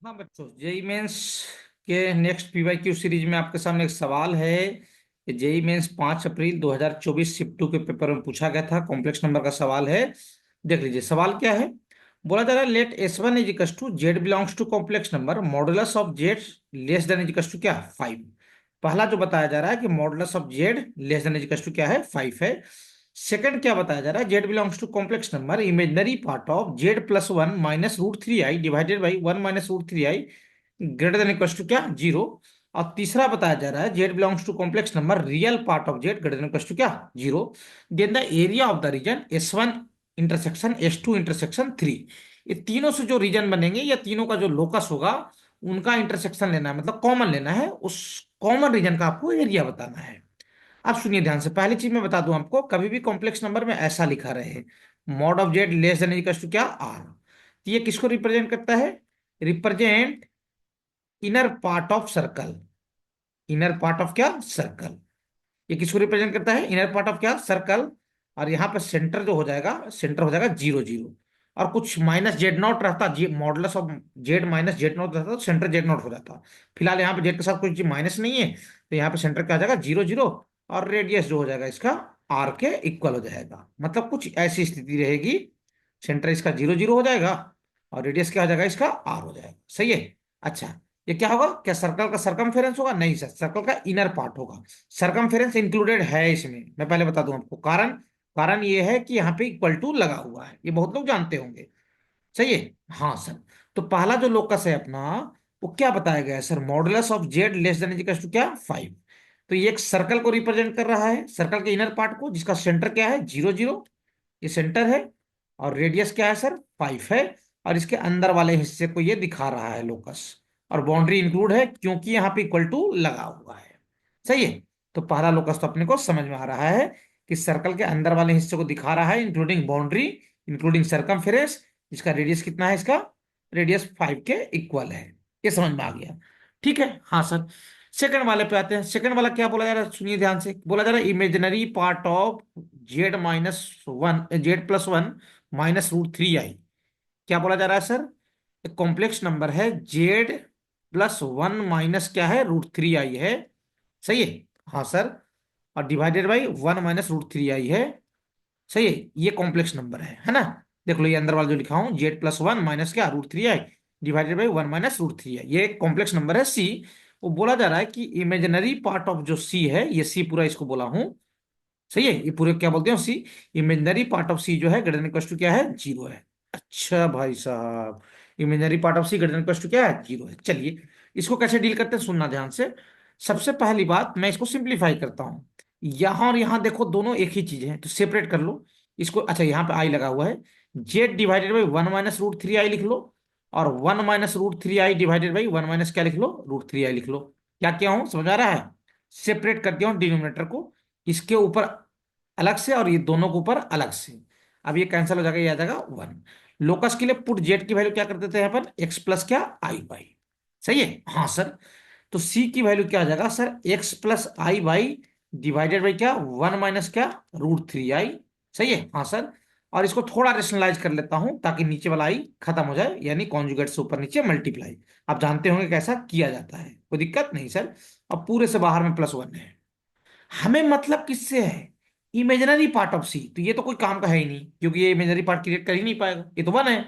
हाँ बच्चों, JEE mains के नेक्स्ट पीवाईक्यू सीरीज में आपके सामने एक सवाल है कि जेई मेंस 5 अप्रैल 2024 शिफ्ट 2 के पेपर में पूछा गया था। कॉम्प्लेक्स नंबर का सवाल है। देख लीजिए सवाल क्या है। बोला जा रहा है let S1 is equal to Z belongs to complex number modulus of Z less than is equal to क्या 5। पहला जो बताया जा रहा है कि modulus of Z less than is equal to क्या है 5 है। सेकंड क्या बताया जा रहा है, Z belongs to complex number imaginary part of Z plus one minus root three I divided by one minus root three I greater than equal to क्या zero. और तीसरा बताया जा रहा है Z belongs to complex number real part of Z greater than equal to क्या zero. Then the area of the region S1 intersection S2 intersection 3। ये तीनों से जो रीजन बनेंगे या तीनों का जो लोकस होगा उनका इंटरसेक्शन लेना है, मतलब कॉमन लेना है। उस कॉमन रीजन का आपको एरिया बताना है। अब सुनिए ध्यान से, पहली चीज मैं बता दूं आपको, कभी भी कॉम्प्लेक्स नंबर में ऐसा लिखा रहे mod of Z less than equal to क्या आर, तो ये किसको रिप्रेजेंट करता है? Represent inner part of circle. Inner part of क्या सर्कल। ये किसको रिप्रेजेंट करता है? इनर पार्ट ऑफ क्या सर्कल। और यहाँ पे सेंटर जो हो जाएगा, सेंटर हो जाएगा जीरो जीरो। और कुछ माइनस जेड नॉट रहता, जी modulus of Z minus Z not रहता तो सेंटर जेड नॉट हो जाता। फिलहाल यहाँ पे जेड के साथ कोई माइनस नहीं है, तो यहाँ पे सेंटर क्या आ जाएगा जीरो जीरो। और रेडियस जो हो जाएगा इसका आर के इक्वल हो जाएगा, मतलब कुछ ऐसी स्थिति रहेगी। सेंटर इसका जीरो जीरो हो जाएगा और रेडियस क्या हो जाएगा इसका आर हो जाएगा। सही है। अच्छा, ये क्या होगा? क्या सर्कल का सरकमफेरेंस होगा? नहीं सर, सर्कल का इनर पार्ट होगा। सरकमफेरेंस इंक्लूडेड है इसमें, मैं पहले बता दूं आपको कारण। कारण ये है कि यहाँ पे इक्वल टू लगा हुआ है, ये बहुत लोग जानते होंगे। सही है। हाँ सर। तो पहला जो लोकस है अपना, वो क्या बताया गया है sir? Modulus of Z less than equal to क्या 5। तो ये एक सर्कल को रिप्रेजेंट कर रहा है, सर्कल के इनर पार्ट को, जिसका सेंटर क्या है जीरो जीरो, ये सेंटर है। और रेडियस क्या है सर 5 है। और इसके अंदर वाले हिस्से को ये दिखा रहा है लोकस। और बाउंड्री इंक्लूड है क्योंकि यहाँ पे इक्वल टू लगा हुआ है। सही है। तो पहला लोकस तो अपने को समझ में आ रहा है कि सर्कल के अंदर वाले हिस्से को दिखा रहा है, इंक्लूडिंग बाउंड्री, इंक्लूडिंग सरकमफेरेंस। इसका रेडियस कितना है? इसका रेडियस 5 के इक्वल है। ये समझ में आ गया? ठीक है। हाँ सर। सेकंड वाले पे आते हैं। सेकंड वाला क्या बोला जा रहा है, सुनिए ध्यान से। बोला जा रहा है imaginary part of Z minus one Z plus one minus root three I. क्या बोला जा रहा है सर? एक कॉम्प्लेक्स नंबर है जेड प्लस वन माइनस क्या है रूट थ्री आई है। सही है। हाँ सर। और divided by one minus root three I है। सही है। ये कॉम्प्लेक्स नंबर है ना? देख लो ये अंदर वाला जो लिखा हूं, जेड प्लस वन माइनस क्या root three I divided by one minus root three I, ये एक कॉम्प्लेक्स नंबर है सी। वो बोला जा रहा है कि इमेजिनरी पार्ट ऑफ जो सी है, ये सी पूरा इसको बोला हूं। सही है। ये पूरे क्या बोलते हैं सी, इमेजिनरी पार्ट ऑफ सी जो है ग्रेटर देन इक्वल टू क्या है जीरो है। अच्छा भाई साहब, imaginary part of C greater than equal to क्या है जीरो है। चलिए इसको कैसे डील करते हैं, सुनना ध्यान से। सबसे पहली बात, मैं इसको सिंप्लीफाई करता हूं। यहां और यहां देखो दोनों एक ही चीज है, तो सेपरेट कर लो इसको। अच्छा, यहाँ पे आई लगा हुआ है, z divided by one minus root three i लिख लो। और one minus root three I divided by one minus क्या लिख लो रूट थ्री आई लिख लो। क्या किया हूं समझ आ रहा है? सेपरेट कर दिया हूं डिनोमिनेटर को, इसके ऊपर अलग से और ये दोनों के ऊपर अलग से। अब ये कैंसिल हो जाएगा, ये आ जाएगा वन। लोकस के लिए पुट जेड की वैल्यू क्या कर देते हैं अपन, एक्स प्लस क्या आई बाई। सही है। हाँ सर। तो सी की वैल्यू क्या आ जाएगा sir, x plus I by divided by क्या वन माइनस क्या रूट थ्री आई। सही है। हाँ सर। और इसको थोड़ा रेशनलाइज कर लेता हूं ताकि नीचे वाला आई खत्म हो जाए, यानी कॉन्जुगेट से ऊपर नीचे मल्टीप्लाई। आप जानते होंगे कैसा किया जाता है, कोई दिक्कत नहीं सर। अब पूरे से बाहर में प्लस वन है। हमें मतलब किससे है? इमेजिनरी पार्ट ऑफ सी, तो ये तो कोई काम का है ही नहीं क्योंकि ये इमेजिनरी पार्ट क्रिएट कर ही नहीं पाएगा, ये तो वन है।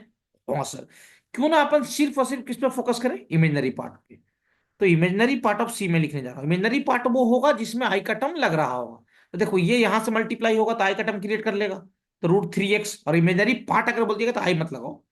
हाँ सर। क्यों ना अपन सिर्फ और सिर्फ किस पे फोकस करें, इमेजिनरी पार्ट पे। तो इमेजिनरी पार्ट ऑफ सी में लिखने जा रहा हूं। इमेजिनरी पार्ट वो होगा जिसमें आई का टर्म लग रहा होगा। तो देखो ये यहां से मल्टीप्लाई होगा तो आई का टर्म क्रिएट कर लेगा, तो रूट थ्री एक्स। और इमेजिनरी पार्ट अगर बोल दिएगा तो आई मत लगाओ।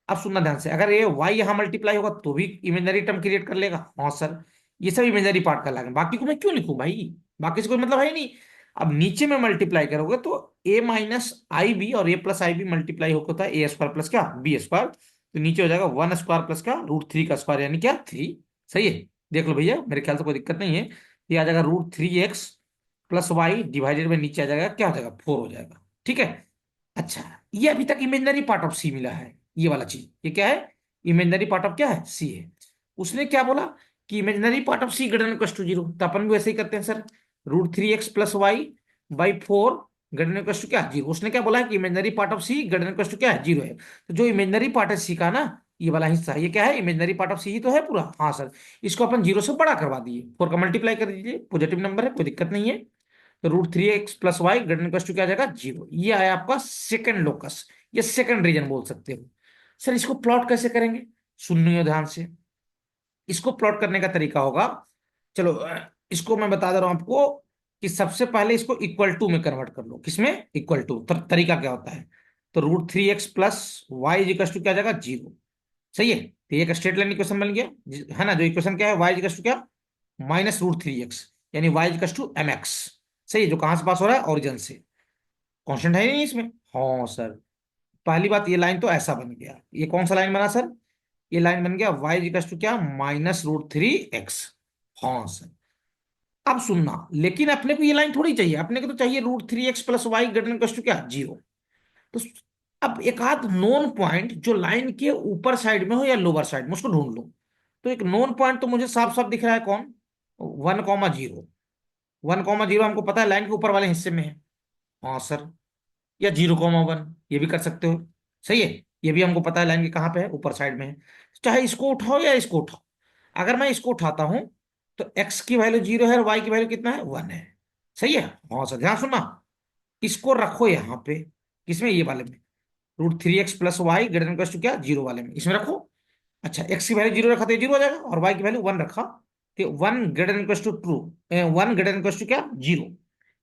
अब सुनना ध्यान से, अगर ये y यहां मल्टीप्लाई होगा तो भी इमेजिनरी टर्म क्रिएट कर लेगा। हाँ सर। ये सब इमेजिनरी पार्ट का लगे, बाकी को मैं क्यों लिखूं भाई, बाकी से कोई मतलब है ही नहीं। अब नीचे में मल्टीप्लाई करोगे तो a माइनस आई बी और a plus I B multiply होकर होता है ए स्क्वायर प्लस क्या बी स्क्वायर। तो नीचे हो जाएगा वन स्क्वायर प्लस का रूट थ्री का स्क्वायर यानी क्या थ्री। सही है। देख लो भैया, मेरे ख्याल से कोई दिक्कत नहीं है। ये आ जाएगा root three X plus Y divided में नीचे आ जाएगा क्या हो जाएगा फोर हो जाएगा। ठीक है। अच्छा, ये अभी तक इमेजिनरी पार्ट ऑफ सी मिला है, ये वाला चीज ये क्या है, इमेजिनरी पार्ट ऑफ क्या है सी है। उसने क्या बोला कि imaginary part of C greater than equal to zero, तो अपन भी वैसे ही करते हैं sir. Root three X plus Y by four greater than equal to क्या जीरो। उसने क्या बोला है कि imaginary part of C greater than equal to क्या है जीरो है। तो जो इमेजिनरी पार्ट है सी का ना, ये वाला हिस्सा, ये क्या है, इमेजिनरी पार्ट ऑफ सी ही तो है पूरा। हाँ सर, इसको अपन जीरो से बड़ा करवा दिए, 4 का मल्टीप्लाई कर दीजिए, पॉजिटिव नंबर है, कोई दिक्कत नहीं है। तो √3x + y greater than to क्या आ जाएगा, 0। ये आया आपका सेकंड लोकस, ये सेकंड रीजन बोल सकते हो। सर इसको प्लॉट कैसे करेंगे, सुनिए ध्यान से। इसको प्लॉट करने का तरीका होगा, चलो इसको मैं बता दे रहा हूं आपको, कि सबसे पहले इसको इक्वल टू में कन्वर्ट कर लो। किसमें, इक्वल टू। तरीका क्या होता है, तो √3x + y इक्वल टू क्या आ जाएगा, 0। सही है, तो ये एक स्ट्रेट लाइन इक्वेशन बन गया, है ना। जो इक्वेशन क्या है, y इक्वल टू क्या, -√3x, यानी y इक्वल टू mx। सही है, जो कहां से पास हो रहा है, ओरिजिन से। कांस्टेंट है ही नहीं इसमें। हाँ सर, पहली बात, ये लाइन तो ऐसा बन गया, ये कौन सा लाइन बना सर, ये लाइन बन गया y इक्वल टू क्या, -√3x। हाँ सर, अब सुनना, लेकिन अपने को ये लाइन थोड़ी चाहिए, अपने को तो चाहिए √3x + y greater than to क्या, 0। तो अब एक आध नोन पॉइंट जो लाइन के ऊपर साइड में हो या लोअर साइड में, उसको ढूंढ लो। तो एक नोन पॉइंट तो मुझे साफ साफ दिख रहा है, कौन, 1,0। 1,0 हमको पता है लाइन के ऊपर वाले हिस्से में है। हाँ सर, या 0,1 ये भी कर सकते हो। सही है, ये भी हमको पता है लाइन के कहाँ पे है, ऊपर साइड में है। चाहे इसको उठाओ या इसको उठाओ। अगर मैं इसको उठाता हूं, तो x की वैल्यू 0 है और y की वैल्यू कितना है, 1 है। सही है। हाँ सर, ध्यान सुनना, इसको रखो यहाँ पे, किसमें, ये वाले में, √3x + y greater than to क्या, 0 वाले में, इसमें रखो। अच्छा, x की वैल्यू 0 रखा तो ये 0 हो जाएगा, और y की वैल्यू 1 रखा तो 1 greater than to true, 1 greater than to क्या, 0।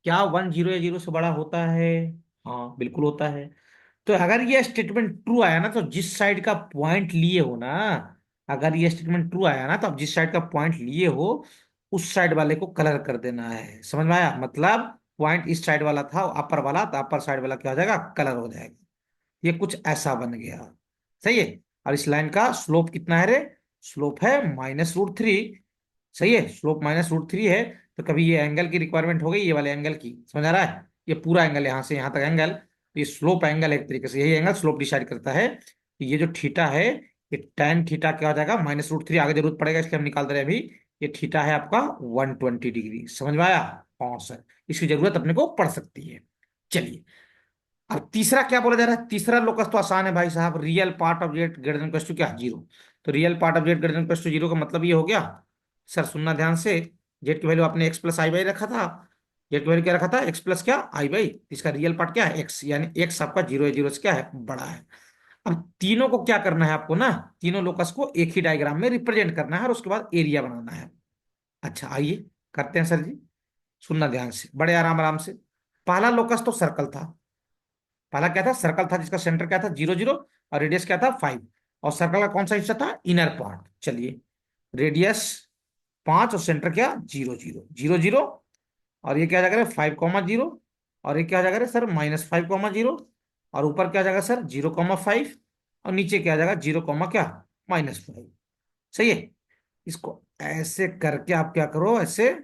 क्या 1 0 या 0 से बड़ा होता है, हाँ बिल्कुल होता है। तो अगर ये स्टेटमेंट ट्रू आया ना, तो जिस साइड का पॉइंट लिए हो ना, अगर ये स्टेटमेंट ट्रू आया ना, तो आप जिस साइड का पॉइंट लिए हो, उस साइड वाले को कलर कर देना है। समझ में आया, मतलब पॉइंट इस साइड वाला था, अपर वाला, तो अपर साइड वाला क्या हो जाएगा, कलर हो जाएगा। ये कुछ ऐसा बन गया। सही है। और इस लाइन का स्लोप कितना है रे, स्लोप है -√3। सही है, स्लोप -√3 है। तो कभी ये एंगल की रिक्वायरमेंट हो गई, ये वाले एंगल की, समझ आ रहा है, ये पूरा एंगल यहाँ से यहाँ तक एंगल, तो ये स्लोप एंगल एक तरीके से, यही एंगल स्लोप डिसाइड करता है। तो ये जो थीटा है, ये tan थीटा क्या हो जाएगा, -√3, आगे जरूरत पड़ेगा इसलिए हम निकाल दे रहे हैं अभी। ये थीटा है आपका 120 डिग्री। समझ में आया। हाँ सर, इसकी जरूरत अपने को पड़ सकती है। चलिए, अब तीसरा क्या बोला जा रहा है, तीसरा लोकस तो आसान है भाई साहब, real part of Z greater than to क्या, 0। तो real part of Z greater than to 0 का मतलब ये हो गया, सर सुनना ध्यान से, जेड की वैल्यू आपने x + i/, रखा था। जेड की वैल्यू क्या रखा था, x+ क्या, i/, इसका रियल पार्ट क्या है, x, यानी x आपका 0 है, 0 से क्या है, बड़ा है। अब तीनों को क्या करना है आपको ना, तीनों लोकस को एक ही डायग्राम में रिप्रेजेंट करना है, और उसके बाद एरिया बनाना है। अच्छा आइए करते हैं सर जी, सुनना ध्यान से, बड़े आराम आराम से। पहला लोकस तो सर्कल था, पहला क्या था, सर्कल था, जिसका सेंटर क्या था, 0 0, और रेडियस क्या था, 5। और सर्कल का कौन सा हिस्सा था, इनर पार्ट। चलिए, रेडियस 5 और सेंटर क्या, 0 0 0 0। और ये क्या आ जाएगा, 5,0। और ये क्या आ जाएगा सर, -5,0। और ऊपर क्या आ जाएगा सर, 0,5। और नीचे क्या आ जाएगा, 0, क्या, -5। सही है। इसको ऐसे करके आप क्या करो, ऐसे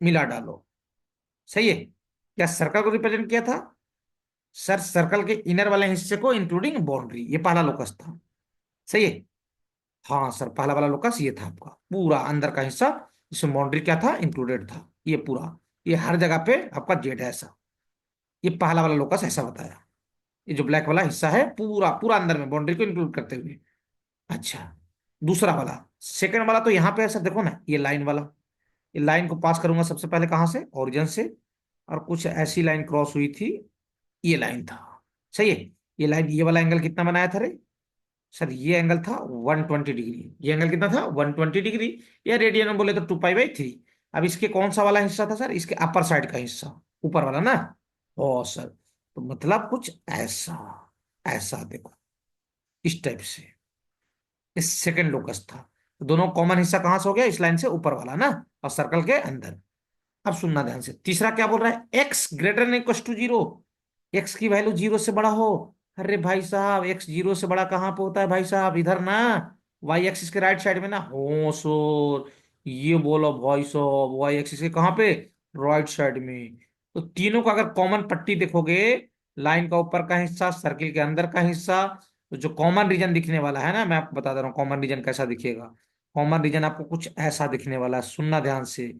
मिला डालो। सही है। क्या सर्कल को रिप्रेजेंट किया था, सर सर्कल के इनर वाले हिस्से को इंक्लूडिंग बाउंड्री, ये पहला लोकस था। सही है। हाँ सर, पहला वाला लोकस ये था आपका, पूरा अंदर का हिस्सा, जिसमें बाउंड्री क्या था, इंक्लूडेड था, ये पूरा, ये हर जगह पे आपका जेड है ऐसा। ये पहला वाला लोकस ऐसा बताया, ये जो ब्लैक वाला हिस्सा है, पूरा पूरा अंदर में बाउंड्री को इंक्लूड करते हुए। अच्छा, दूसरा वाला, सेकंड वाला तो यहाँ पे ऐसा देखो ना, ये लाइन वाला, ये लाइन को पास करूंगा सबसे पहले कहाँ से, ओरिजिन से, और कुछ ऐसी लाइन क्रॉस हुई थी, ये लाइन था। सही है। ये लाइन, ये वाला एंगल कितना बनाया था रे, सर ये एंगल था 120 डिग्री। ये एंगल कितना था, 120 डिग्री, या रेडियन में बोले तो 2π/3। अब इसके कौन सा वाला हिस्सा था सर, इसके अपर साइड का हिस्सा, ऊपर वाला ना। ओ सर, तो मतलब कुछ ऐसा, ऐसा देखो, इस टाइप से, इस सेकंड लोकस था। तो दोनों कॉमन हिस्सा कहां से हो गया, इस लाइन से ऊपर वाला ना, और सर्कल के अंदर। अब सुनना ध्यान से, तीसरा क्या बोल रहा है, x greater than equal to 0, x की वैल्यू 0 से बड़ा हो। अरे भाई साहब, x 0 से बड़ा कहाँ पे होता है भाई साहब, इधर ना, y एक्सिस के राइट साइड में ना, हो सो, ये बोलो भाई साहब, y एक्सिस के कहाँ पे, राइट साइड में। तो तीनों का अगर कॉमन पट्टी देखोगे, लाइन का ऊपर का हिस्सा, सर्किल के अंदर का हिस्सा, तो जो कॉमन रीजन दिखने वाला है ना, मैं आपको बता दे रहा हूँ कॉमन रीजन कैसा दिखेगा। कॉमन रीजन आपको कुछ ऐसा दिखने वाला है, सुनना ध्यान से।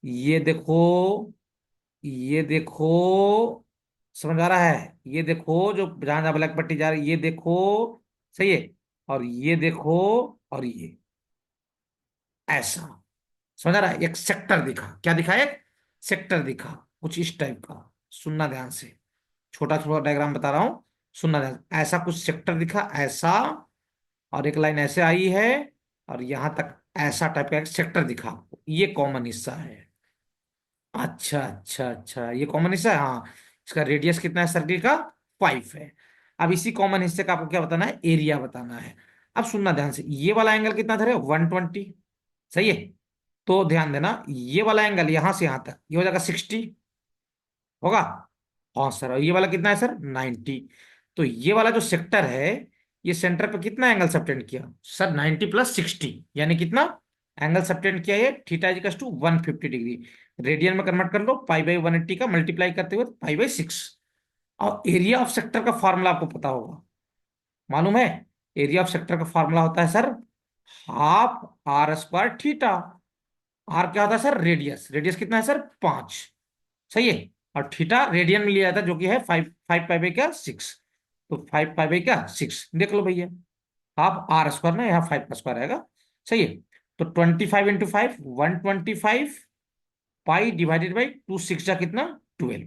ये देखो, ये देखो, समझ आ रहा है? ये देखो जो जहां जहां ब्लैक पट्टी जा रही है, ये देखो, सही है, और ये देखो, और ये ऐसा। समझ आ रहा है? एक सेक्टर दिखा, क्या दिखा, एक सेक्टर दिखा, कुछ इस टाइप का। सुनना ध्यान से, छोटा छोटा डायग्राम बता रहा हूं, सुनना ध्यान से। ऐसा कुछ सेक्टर दिखा, ऐसा, और एक लाइन ऐसे आई है, और यहां तक ऐसा टाइप का एक सेक्टर दिखा आपको। ये कॉमन हिस्सा है। अच्छा अच्छा अच्छा, ये कॉमन हिस्सा है, हाँ। इसका रेडियस कितना है सर्किल का? 5 है। अब इसी कॉमन हिस्से का आपको क्या बताना है? एरिया बताना है। अब सुनना ध्यान से, ये वाला एंगल कितना धरे? 120। सही है। तो ध्यान देना, ये वाला एंगल यहां से यहां तक ये हो जाएगा 60, होगा? हाँ सर। और ये वाला कितना है सर? 90। तो ये वाला जो सेक्टर है, ये सेंटर पे कितना एंगल सबटेंड किया सर? 90 प्लस 60, यानी कितना एंगल सबटेंड किया? ये theta equals to 150 degree. Radian में कन्वर्ट कर लो, पाई बाई 180 का मल्टीप्लाई करते हुए पाई बाई 6। और एरिया ऑफ सेक्टर का फॉर्मूला आपको पता होगा, मालूम है? एरिया ऑफ सेक्टर का फॉर्मूला होता है sir half R square theta. R क्या होता है सर? रेडियस। रेडियस कितना है सर? 5। सही है। और थीटा रेडियन में लिया जाता है, जो कि है 5 5 पाई बाई क्या? 6। तो 5 पाई बाई क्या? 6, देख लो भैया। हाफ आर स्क्वायर ना, यहाँ 5 का स्क्वायर आएगा। सही है। तो 25 × 5 125, पाई डिवाइडेड बाई 2 6 जा कितना? 12।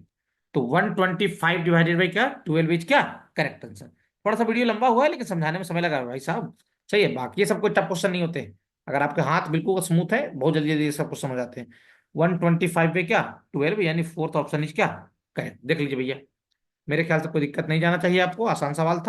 तो 125 डिवाइडेड बाई क्या? 12 इज क्या? Correct answer. थोड़ा सा वीडियो लंबा हुआ है, लेकिन समझाने में समय लगा है भाई साहब। सही है। बाकी ये सब कोई टफ क्वेश्चन नहीं होते। अगर आपके हाथ बिल्कुल स्मूथ है, बहुत जल्दी जल्दी ये सब कुछ समझ आते हैं। 125 पे क्या? 12, यानी फोर्थ ऑप्शन इज क्या? करेक्ट। देख लीजिए भैया, मेरे ख्याल से कोई दिक्कत नहीं जाना चाहिए आपको, आसान सवाल था।